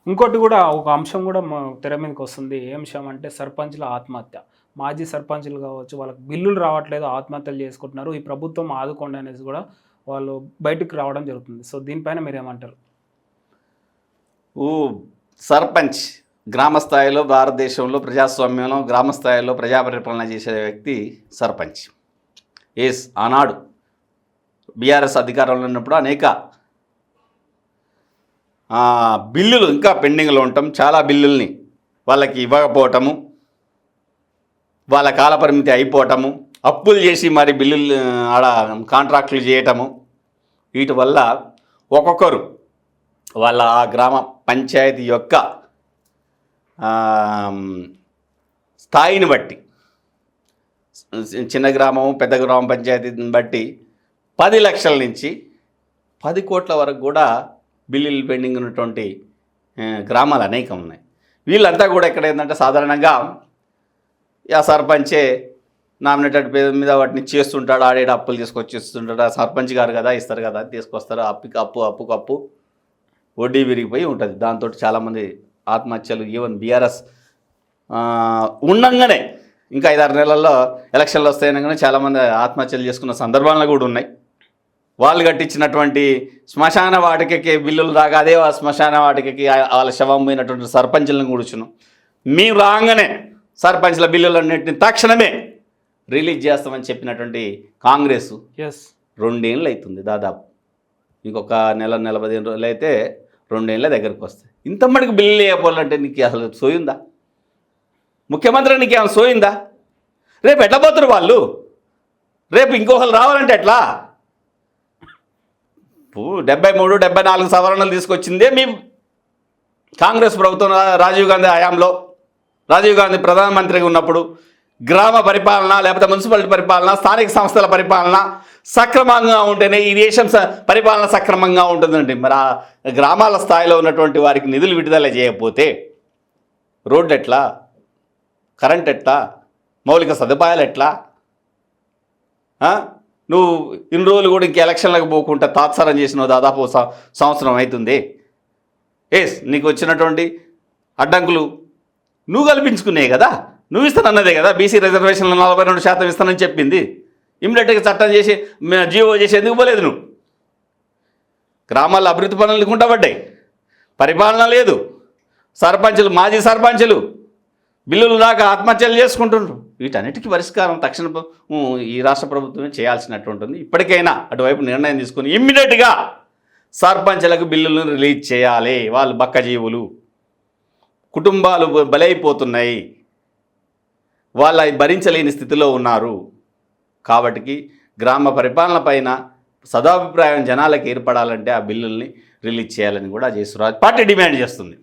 ఇంకోటి కూడా ఒక అంశం కూడా తెర మీదకి వస్తుంది. ఏ అంశం అంటే సర్పంచ్‌ల ఆత్మహత్య. మాజీ సర్పంచ్‌లు కావచ్చు, వాళ్ళకి బిల్లులు రావట్లేదు, ఆత్మహత్యలు చేసుకుంటున్నారు. ఈ ప్రభుత్వం ఆదుకోండి అనేసి కూడా వాళ్ళు బయటకు రావడం జరుగుతుంది. సో, దీనిపైన మీరేమంటారు? ఊ సర్పంచ్ గ్రామ స్థాయిలో భారతదేశంలో ప్రజాస్వామ్యంలో గ్రామ స్థాయిలో ప్రజా పరిపాలన చేసే వ్యక్తి సర్పంచ్. ఆనాడు బీఆర్ఎస్ అధికారంలో ఉన్నప్పుడు అనేక బిల్లులు ఇంకా పెండింగ్లో ఉండటం, చాలా బిల్లుల్ని వాళ్ళకి ఇవ్వకపోవటము, వాళ్ళ కాలపరిమితి అయిపోవటము, అప్పులు చేసి మరి బిల్లులు ఆడ కాంట్రాక్టులు చేయటము, వీటి వల్ల ఒక్కొక్కరు వాళ్ళ ఆ గ్రామ పంచాయతీ యొక్క స్థాయిని బట్టి, చిన్న గ్రామం పెద్ద గ్రామ పంచాయతీని బట్టి 10 లక్షల నుంచి 10 కోట్ల వరకు కూడా బిల్లులు పెండింగ్ ఉన్నటువంటి గ్రామాలు అనేకం ఉన్నాయి. వీళ్ళంతా కూడా ఇక్కడ ఏంటంటే సాధారణంగా ఆ సర్పంచే నామినేటెడ్ పేరు మీద వాటిని చేస్తుంటాడు, ఆడేడు అప్పులు తీసుకొచ్చి ఇస్తుంటాడు. ఆ సర్పంచ్ గారు కదా ఇస్తారు కదా తీసుకొస్తారు, అప్పుకు అప్పు వడ్డీ విరిగిపోయి ఉంటుంది. దాంతో చాలామంది ఆత్మహత్యలు, ఈవెన్ బీఆర్ఎస్ ఉండంగానే ఇంకా 5-6 నెలల్లో ఎలక్షన్లు వస్తాయనగానే చాలామంది ఆత్మహత్యలు చేసుకున్న సందర్భాలు కూడా ఉన్నాయి. వాళ్ళు కట్టించినటువంటి శ్మశాన వాటికకి బిల్లులు రాగా అదే శ్మశాన వాటికకి వాళ్ళ శవం పోయినటువంటి సర్పంచులను కూర్చును. మేము రాగానే సర్పంచ్ల బిల్లులన్నింటినీ తక్షణమే రిలీజ్ చేస్తామని చెప్పినటువంటి కాంగ్రెస్ 2 ఏళ్ళు అవుతుంది దాదాపు. ఇంకొక నెల 15 రోజులు అయితే 2 ఏళ్ళ దగ్గరికి వస్తాయి. ఇంత మటుకు బిల్లు వేయకపోవాలంటే నీకు అసలు సోయిందా? ముఖ్యమంత్రి నీకు ఏమైనా సోయిందా? రేపు ఎట్లా పోతారు వాళ్ళు? రేపు ఇంకొకరు రావాలంటే ఎట్లా? 73, 74 సవరణలు తీసుకొచ్చిందే మీ కాంగ్రెస్ ప్రభుత్వం. రాజీవ్ గాంధీ హయాంలో, రాజీవ్ గాంధీ ప్రధానమంత్రిగా ఉన్నప్పుడు గ్రామ పరిపాలన లేకపోతే మున్సిపాలిటీ పరిపాలన, స్థానిక సంస్థల పరిపాలన సక్రమంగా ఉంటేనే ఈ దేశం పరిపాలన సక్రమంగా ఉంటుందండి. మరి ఆ గ్రామాల స్థాయిలో ఉన్నటువంటి వారికి నిధులు విడుదల చేయకపోతే రోడ్లు ఎట్లా, కరెంట్ ఎట్లా, మౌలిక సదుపాయాలు ఎట్లా? నువ్వు ఇన్ని రోజులు కూడా ఇంక ఎలక్షన్లకు పోకుండా తాత్సారం చేసినావు. దాదాపు సంవత్సరం అవుతుంది. నీకు వచ్చినటువంటి అడ్డంకులు నువ్వు కల్పించుకునే కదా, నువ్వు ఇస్తానన్నదే కదా. బీసీ రిజర్వేషన్లు 42% ఇస్తానని చెప్పింది. ఇమ్మీడియట్గా చట్టం చేసి జీవో చేసి ఎందుకు పోలేదు నువ్వు? గ్రామాల్లో అభివృద్ధి పనులు కుంటబడ్డాయి, పరిపాలన లేదు. సర్పంచులు, మాజీ సర్పంచులు బిల్లులు రాక ఆత్మహత్యలు చేసుకుంటున్నారు. వీటన్నిటికీ పరిష్కారం తక్షణ ఈ రాష్ట్ర ప్రభుత్వమే చేయాల్సినట్టు. ఇప్పటికైనా అటువైపు నిర్ణయం తీసుకుని ఇమ్మీడియట్గా సర్పంచులకు బిల్లులను రిలీజ్ చేయాలి. వాళ్ళు బక్కజీవులు, కుటుంబాలు బలైపోతున్నాయి, వాళ్ళ భరించలేని స్థితిలో ఉన్నారు. కాబట్టి గ్రామ పరిపాలన పైన సదాభిప్రాయం జనాలకు ఏర్పడాలంటే ఆ బిల్లుల్ని రిలీజ్ చేయాలని కూడా జయసురాజ్ పార్టీ డిమాండ్ చేస్తుంది.